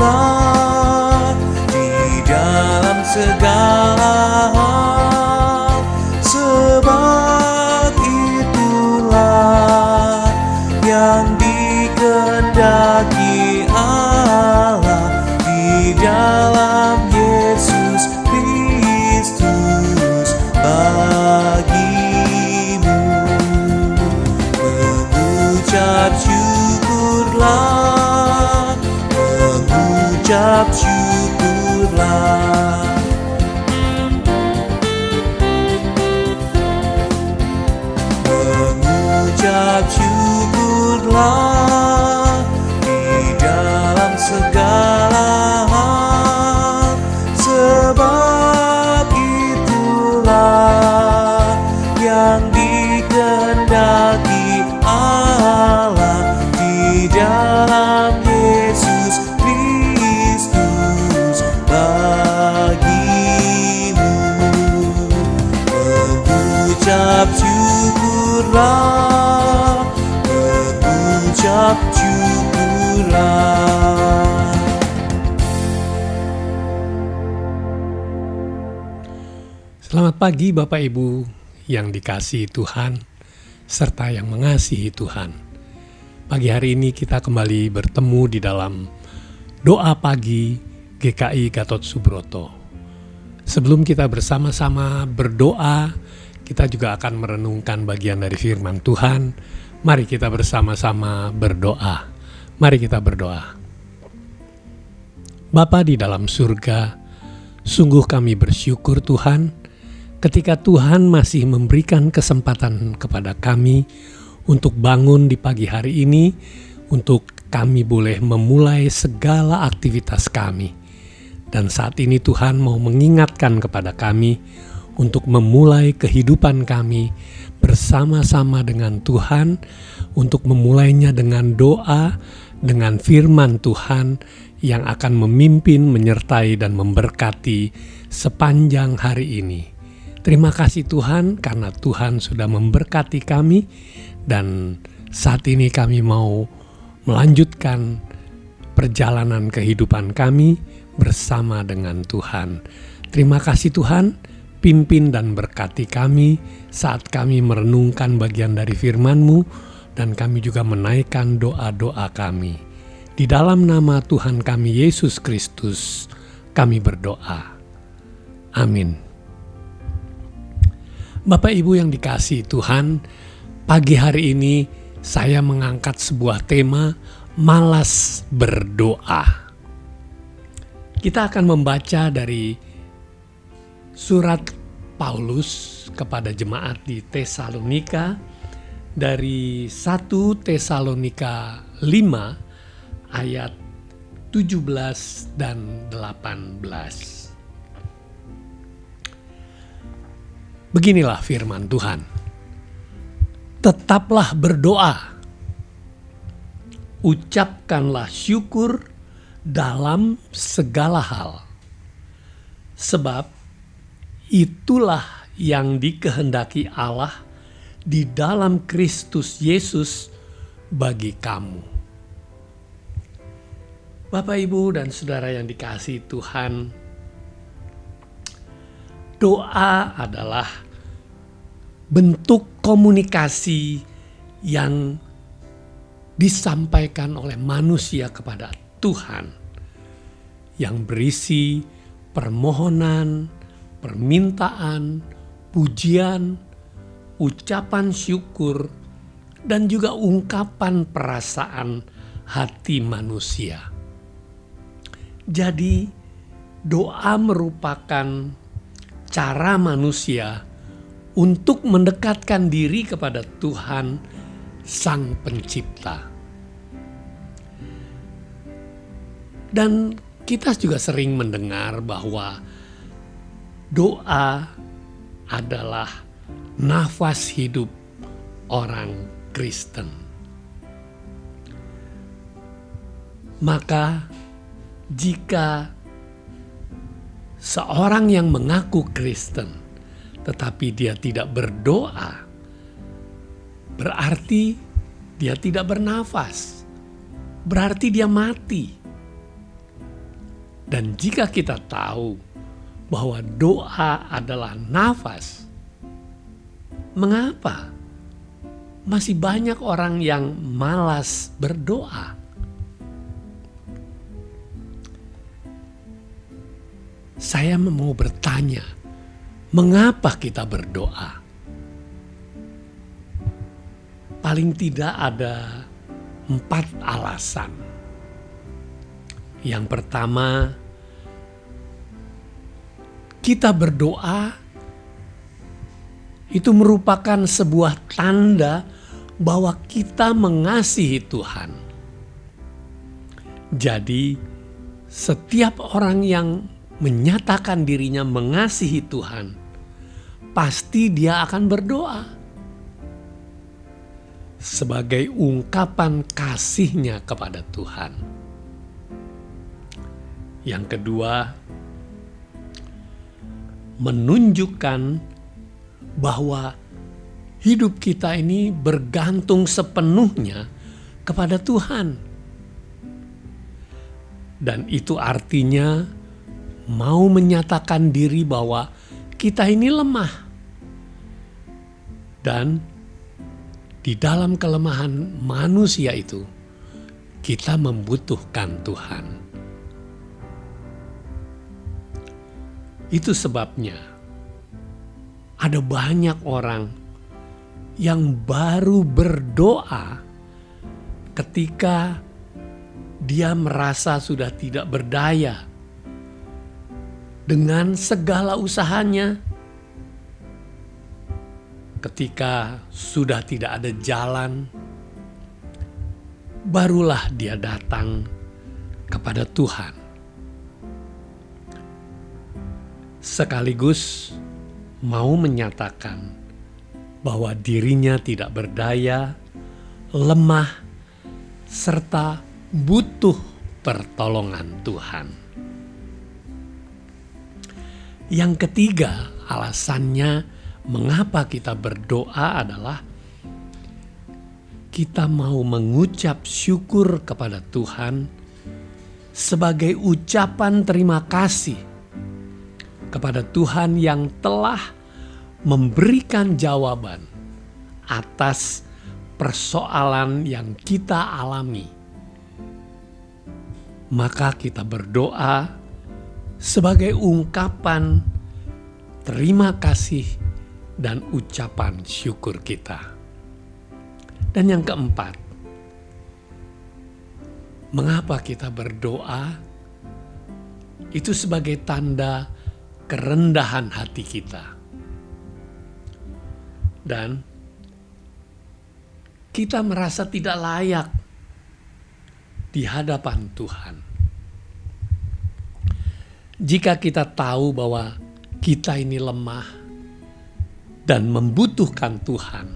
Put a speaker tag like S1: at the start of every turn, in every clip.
S1: syukurlah di dalam segala hal, sebab itulah yang dikehendaki Allah di dalam Yesus Kristus bagimu. Mengucap syukurlah, mengucap syukurlah. Mengucap syukurlah di dalam segala hal, sebab itulah yang dikehendaki Allah di dalam Yesus Kristus bagimu. Mengucap syukurlah, mengucap syukurlah.
S2: Selamat pagi Bapak Ibu yang dikasihi Tuhan serta yang mengasihi Tuhan. Pagi hari ini kita kembali bertemu di dalam doa pagi GKI Gatot Subroto. Sebelum kita bersama-sama berdoa, kita juga akan merenungkan bagian dari firman Tuhan. Mari kita bersama-sama berdoa. Mari kita berdoa. Bapa di dalam surga, sungguh kami bersyukur Tuhan, ketika Tuhan masih memberikan kesempatan kepada kami untuk bangun di pagi hari ini, untuk kami boleh memulai segala aktivitas kami. Dan saat ini Tuhan mau mengingatkan kepada kami untuk memulai kehidupan kami bersama-sama dengan Tuhan, untuk memulainya dengan doa, dengan firman Tuhan yang akan memimpin, menyertai, dan memberkati sepanjang hari ini. Terima kasih Tuhan karena Tuhan sudah memberkati kami, dan saat ini kami mau melanjutkan perjalanan kehidupan kami bersama dengan Tuhan. Terima kasih Tuhan, pimpin dan berkati kami saat kami merenungkan bagian dari firman-Mu, dan kami juga menaikkan doa-doa kami. Di dalam nama Tuhan kami Yesus Kristus, kami berdoa. Amin. Bapak Ibu yang dikasihi Tuhan, pagi hari ini saya mengangkat sebuah tema, malas berdoa. Kita akan membaca dari surat Paulus kepada jemaat di Tesalonika, dari 1 Tesalonika 5 ayat 17 dan 18. Beginilah firman Tuhan. Tetaplah berdoa, ucapkanlah syukur dalam segala hal, sebab itulah yang dikehendaki Allah di dalam Kristus Yesus bagi kamu. Bapak, Ibu, dan Saudara yang dikasihi Tuhan, doa adalah bentuk komunikasi yang disampaikan oleh manusia kepada Tuhan, yang berisi permohonan, permintaan, pujian, ucapan syukur, dan juga ungkapan perasaan hati manusia. Jadi, doa merupakan cara manusia untuk mendekatkan diri kepada Tuhan, Sang Pencipta. Dan kita juga sering mendengar bahwa doa adalah nafas hidup orang Kristen. Maka jika seorang yang mengaku Kristen tetapi dia tidak berdoa, berarti dia tidak bernafas, berarti dia mati. Dan jika kita tahu bahwa doa adalah nafas, mengapa masih banyak orang yang malas berdoa? Saya mau bertanya, mengapa kita berdoa? Paling tidak ada 4 alasan. Yang pertama, kita berdoa itu merupakan sebuah tanda bahwa kita mengasihi Tuhan. Jadi, setiap orang yang menyatakan dirinya mengasihi Tuhan, pasti dia akan berdoa sebagai ungkapan kasihnya kepada Tuhan. Yang kedua, menunjukkan bahwa hidup kita ini bergantung sepenuhnya kepada Tuhan. Dan itu artinya mau menyatakan diri bahwa kita ini lemah. Dan di dalam kelemahan manusia itu, kita membutuhkan Tuhan. Itu sebabnya ada banyak orang yang baru berdoa ketika dia merasa sudah tidak berdaya dengan segala usahanya. Ketika sudah tidak ada jalan, barulah dia datang kepada Tuhan. Sekaligus mau menyatakan bahwa dirinya tidak berdaya, lemah, serta butuh pertolongan Tuhan. Yang ketiga, alasannya mengapa kita berdoa adalah kita mau mengucap syukur kepada Tuhan sebagai ucapan terima kasih kepada Tuhan yang telah memberikan jawaban atas persoalan yang kita alami. Maka kita berdoa sebagai ungkapan terima kasih dan ucapan syukur kita. Dan yang keempat, mengapa kita berdoa? Itu sebagai tanda kerendahan hati kita. Dan kita merasa tidak layak di hadapan Tuhan. Jika kita tahu bahwa kita ini lemah dan membutuhkan Tuhan,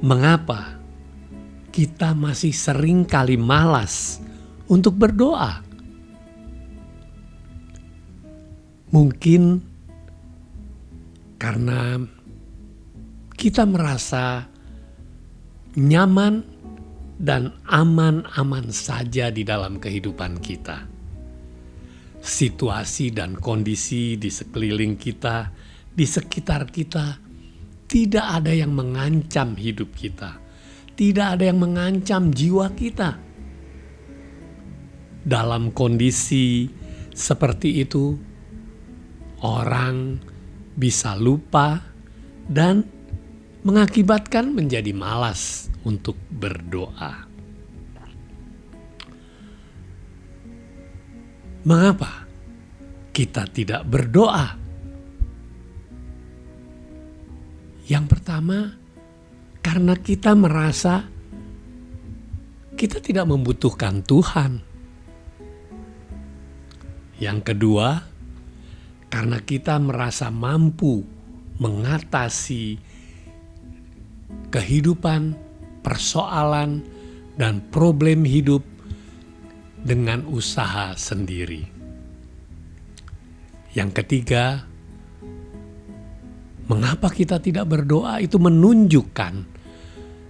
S2: mengapa kita masih sering kali malas untuk berdoa? Mungkin karena kita merasa nyaman dan aman-aman saja di dalam kehidupan kita. Situasi dan kondisi di sekeliling kita, di sekitar kita, tidak ada yang mengancam hidup kita. Tidak ada yang mengancam jiwa kita. Dalam kondisi seperti itu, orang bisa lupa dan mengakibatkan menjadi malas untuk berdoa. Mengapa kita tidak berdoa? Yang pertama, karena kita merasa kita tidak membutuhkan Tuhan. Yang kedua, karena kita merasa mampu mengatasi kehidupan, persoalan, dan problem hidup dengan usaha sendiri. Yang ketiga, mengapa kita tidak berdoa? Itu menunjukkan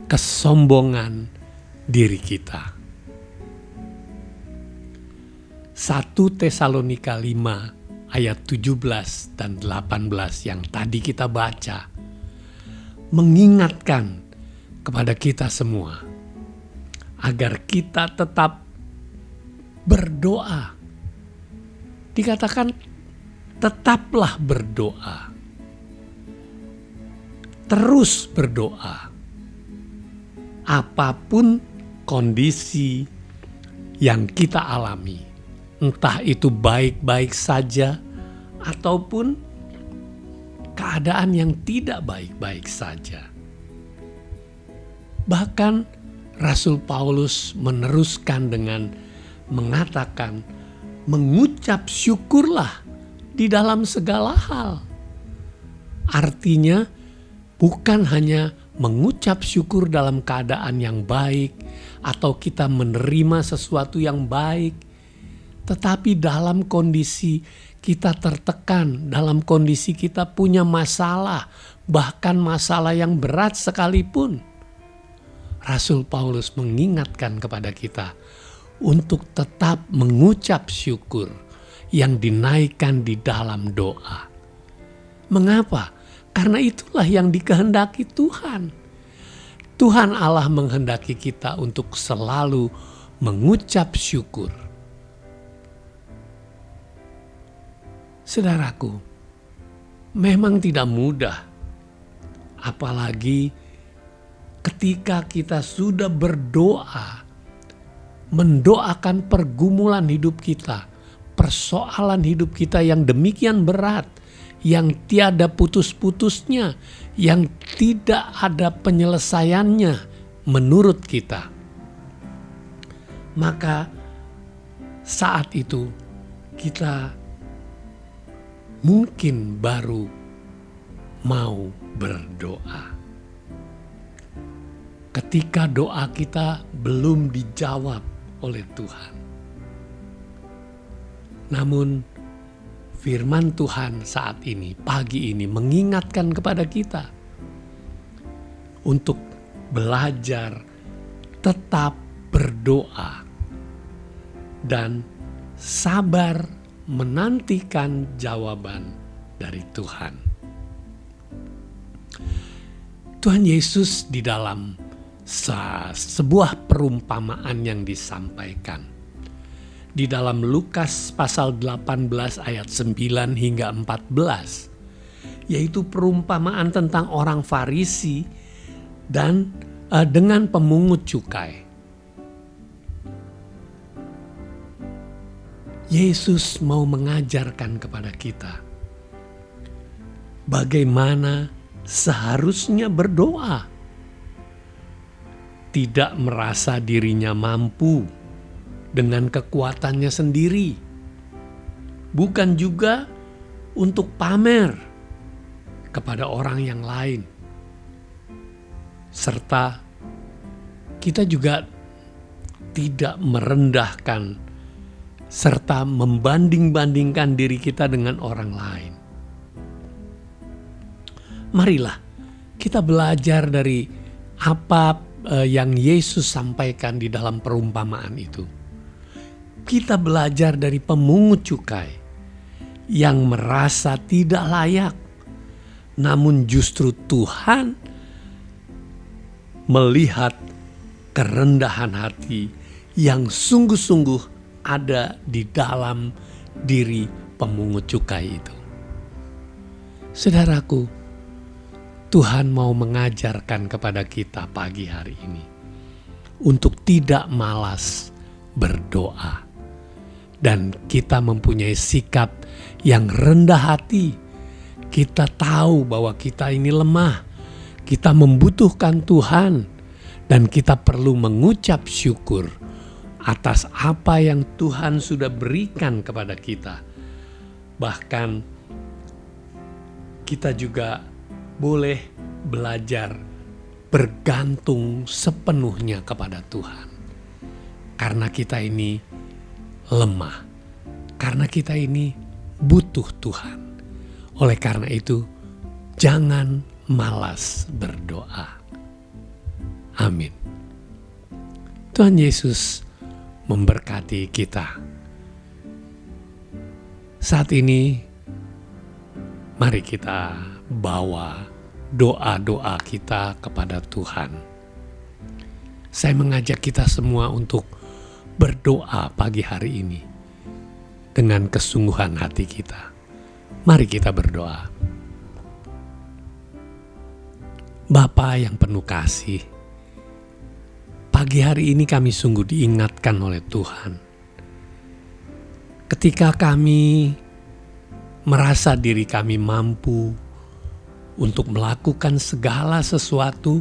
S2: kesombongan diri kita. 1 Tesalonika 5 ayat 17 dan 18 yang tadi kita baca mengingatkan kepada kita semua agar kita tetap berdoa. Dikatakan tetaplah berdoa. Terus berdoa. Apapun kondisi yang kita alami, entah itu baik-baik saja ataupun keadaan yang tidak baik-baik saja. Bahkan Rasul Paulus meneruskan dengan mengatakan, mengucap syukurlah di dalam segala hal. Artinya bukan hanya mengucap syukur dalam keadaan yang baik atau kita menerima sesuatu yang baik, tetapi dalam kondisi kita tertekan, dalam kondisi kita punya masalah, bahkan masalah yang berat sekalipun. Rasul Paulus mengingatkan kepada kita untuk tetap mengucap syukur yang dinaikkan di dalam doa. Mengapa? Karena itulah yang dikehendaki Tuhan. Tuhan Allah menghendaki kita untuk selalu mengucap syukur. Saudaraku, memang tidak mudah, apalagi ketika kita sudah berdoa, mendoakan pergumulan hidup kita, persoalan hidup kita yang demikian berat, yang tiada putus-putusnya, yang tidak ada penyelesaiannya menurut kita. Maka saat itu kita mungkin baru mau berdoa. Ketika doa kita belum dijawab oleh Tuhan. Namun firman Tuhan saat ini, pagi ini mengingatkan kepada kita untuk belajar tetap berdoa dan sabar menantikan jawaban dari Tuhan. Tuhan Yesus di dalam sebuah perumpamaan yang disampaikan di dalam Lukas pasal 18 ayat 9 hingga 14, yaitu perumpamaan tentang orang Farisi dan dengan pemungut cukai. Yesus mau mengajarkan kepada kita bagaimana seharusnya berdoa. Tidak merasa dirinya mampu dengan kekuatannya sendiri. Bukan juga untuk pamer kepada orang yang lain. Serta kita juga tidak merendahkan serta membanding-bandingkan diri kita dengan orang lain. Marilah kita belajar dari apa yang Yesus sampaikan di dalam perumpamaan itu. Kita belajar dari pemungut cukai yang merasa tidak layak, namun justru Tuhan melihat kerendahan hati yang sungguh-sungguh ada di dalam diri pemungut cukai itu. Saudaraku, Tuhan mau mengajarkan kepada kita pagi hari ini untuk tidak malas berdoa. Dan kita mempunyai sikap yang rendah hati. Kita tahu bahwa kita ini lemah. Kita membutuhkan Tuhan. Dan kita perlu mengucap syukur atas apa yang Tuhan sudah berikan kepada kita. Bahkan kita juga boleh belajar bergantung sepenuhnya kepada Tuhan. Karena kita ini lemah. Karena kita ini butuh Tuhan. Oleh karena itu, jangan malas berdoa. Amin. Tuhan Yesus memberkati kita. Saat ini, mari kita bawa doa-doa kita kepada Tuhan. Saya mengajak kita semua untuk berdoa pagi hari ini dengan kesungguhan hati kita. Mari kita berdoa. Bapa yang penuh kasih, pagi hari ini kami sungguh diingatkan oleh Tuhan. Ketika kami merasa diri kami mampu untuk melakukan segala sesuatu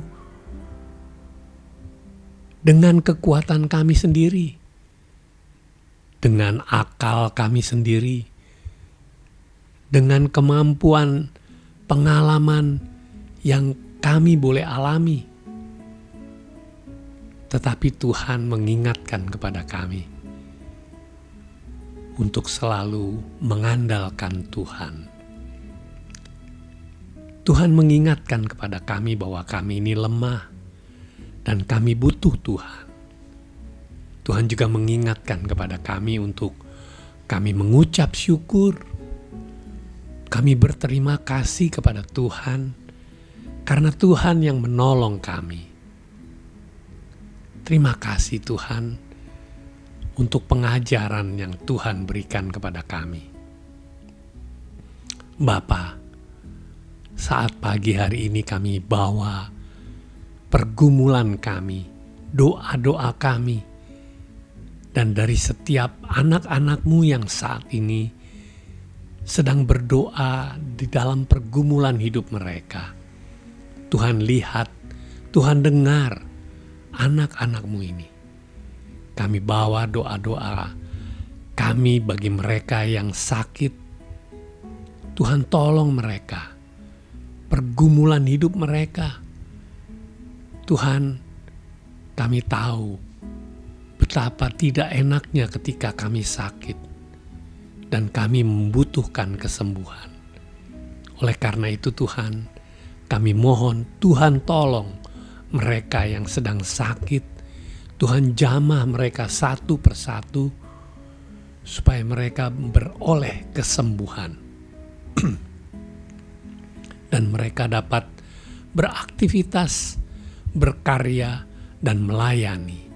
S2: dengan kekuatan kami sendiri, dengan akal kami sendiri, dengan kemampuan pengalaman yang kami boleh alami. Tetapi Tuhan mengingatkan kepada kami untuk selalu mengandalkan Tuhan. Tuhan mengingatkan kepada kami bahwa kami ini lemah dan kami butuh Tuhan. Tuhan juga mengingatkan kepada kami untuk kami mengucap syukur. Kami berterima kasih kepada Tuhan karena Tuhan yang menolong kami. Terima kasih Tuhan untuk pengajaran yang Tuhan berikan kepada kami. Bapa, saat pagi hari ini kami bawa pergumulan kami, doa-doa kami, dan dari setiap anak-anak-Mu yang saat ini sedang berdoa di dalam pergumulan hidup mereka. Tuhan lihat, Tuhan dengar anak-anak-Mu ini. Kami bawa doa-doa kami bagi mereka yang sakit. Tuhan tolong mereka, pergumulan hidup mereka. Tuhan, kami tahu betapa tidak enaknya ketika kami sakit dan kami membutuhkan kesembuhan. Oleh karena itu Tuhan, kami mohon Tuhan tolong mereka yang sedang sakit. Tuhan jamah mereka satu persatu supaya mereka beroleh kesembuhan. Dan mereka dapat beraktivitas, berkarya, dan melayani.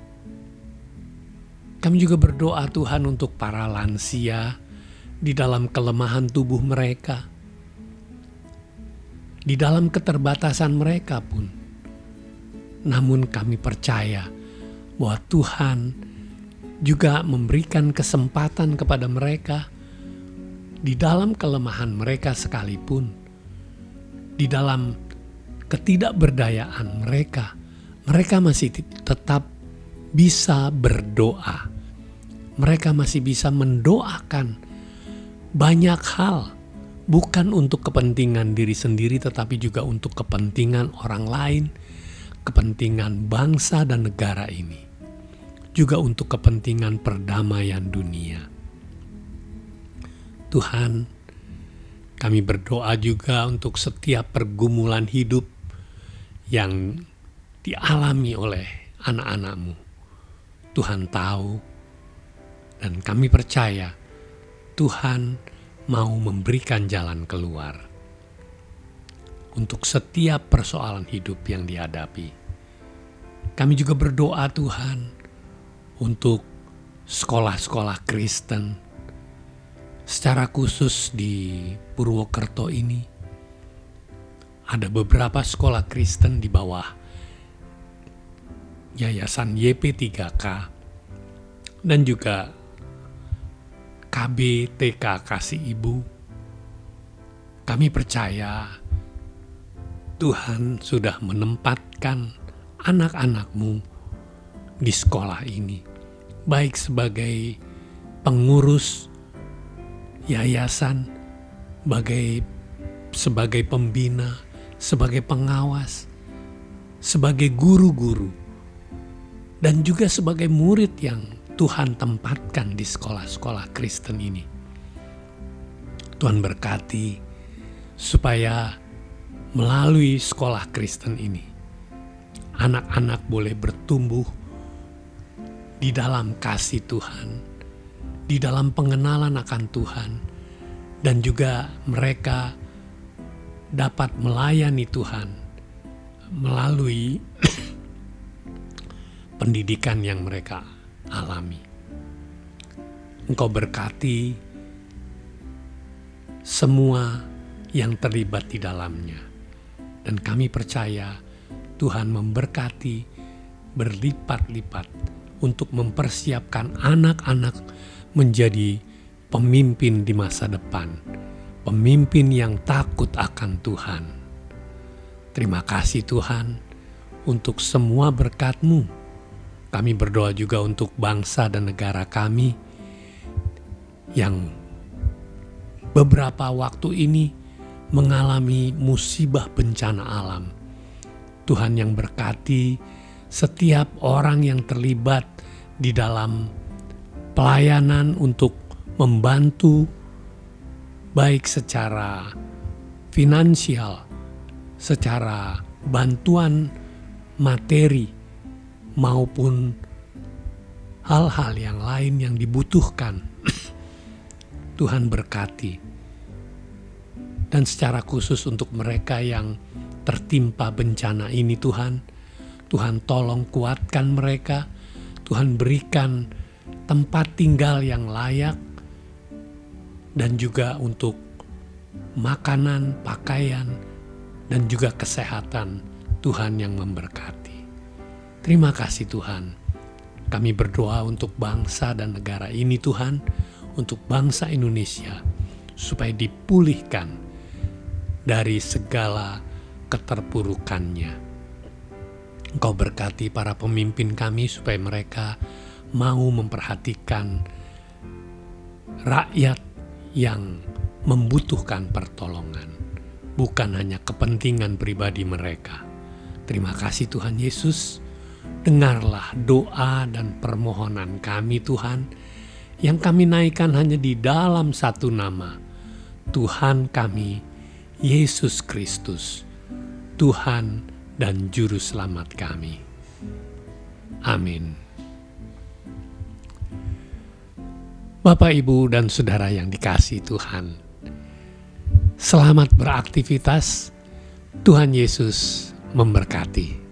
S2: Kami juga berdoa Tuhan untuk para lansia di dalam kelemahan tubuh mereka, di dalam keterbatasan mereka pun. Namun kami percaya bahwa Tuhan juga memberikan kesempatan kepada mereka di dalam kelemahan mereka sekalipun, di dalam ketidakberdayaan mereka masih tetap bisa berdoa. Mereka masih bisa mendoakan banyak hal, bukan untuk kepentingan diri sendiri, tetapi juga untuk kepentingan orang lain, kepentingan bangsa dan negara ini, juga untuk kepentingan perdamaian dunia. Tuhan, kami berdoa juga untuk setiap pergumulan hidup yang dialami oleh anak-anak-Mu. Tuhan tahu dan kami percaya Tuhan mau memberikan jalan keluar untuk setiap persoalan hidup yang dihadapi. Kami juga berdoa Tuhan untuk sekolah-sekolah Kristen, secara khusus di Purwokerto ini. Ada beberapa sekolah Kristen di bawah Yayasan YP3K dan juga KBTK Kasih Ibu. Kami percaya Tuhan sudah menempatkan anak-anak-Mu di sekolah ini, baik sebagai pengurus yayasan, sebagai pembina, sebagai pengawas, sebagai guru-guru, dan juga sebagai murid yang Tuhan tempatkan di sekolah-sekolah Kristen ini. Tuhan berkati supaya melalui sekolah Kristen ini, anak-anak boleh bertumbuh di dalam kasih Tuhan, di dalam pengenalan akan Tuhan, dan juga mereka dapat melayani Tuhan melalui pendidikan yang mereka alami. Engkau berkati semua yang terlibat di dalamnya. Dan kami percaya Tuhan memberkati berlipat-lipat untuk mempersiapkan anak-anak menjadi pemimpin di masa depan. Pemimpin yang takut akan Tuhan. Terima kasih Tuhan untuk semua berkat-Mu. Kami berdoa juga untuk bangsa dan negara kami yang beberapa waktu ini mengalami musibah bencana alam. Tuhan yang berkati setiap orang yang terlibat di dalam pelayanan untuk membantu baik secara finansial, secara bantuan materi, maupun hal-hal yang lain yang dibutuhkan. Tuhan berkati. Dan secara khusus untuk mereka yang tertimpa bencana ini Tuhan tolong kuatkan mereka, Tuhan berikan tempat tinggal yang layak, dan juga untuk makanan, pakaian, dan juga kesehatan Tuhan yang memberkati. Terima kasih Tuhan. Kami berdoa untuk bangsa dan negara ini Tuhan, untuk bangsa Indonesia, supaya dipulihkan dari segala keterpurukannya. Engkau berkati para pemimpin kami supaya mereka mau memperhatikan rakyat yang membutuhkan pertolongan, bukan hanya kepentingan pribadi mereka. Terima kasih Tuhan Yesus. Dengarlah doa dan permohonan kami Tuhan, yang kami naikkan hanya di dalam satu nama, Tuhan kami, Yesus Kristus, Tuhan dan Juru Selamat kami. Amin. Bapak, Ibu, dan Saudara yang dikasihi Tuhan, selamat beraktivitas. Tuhan Yesus memberkati.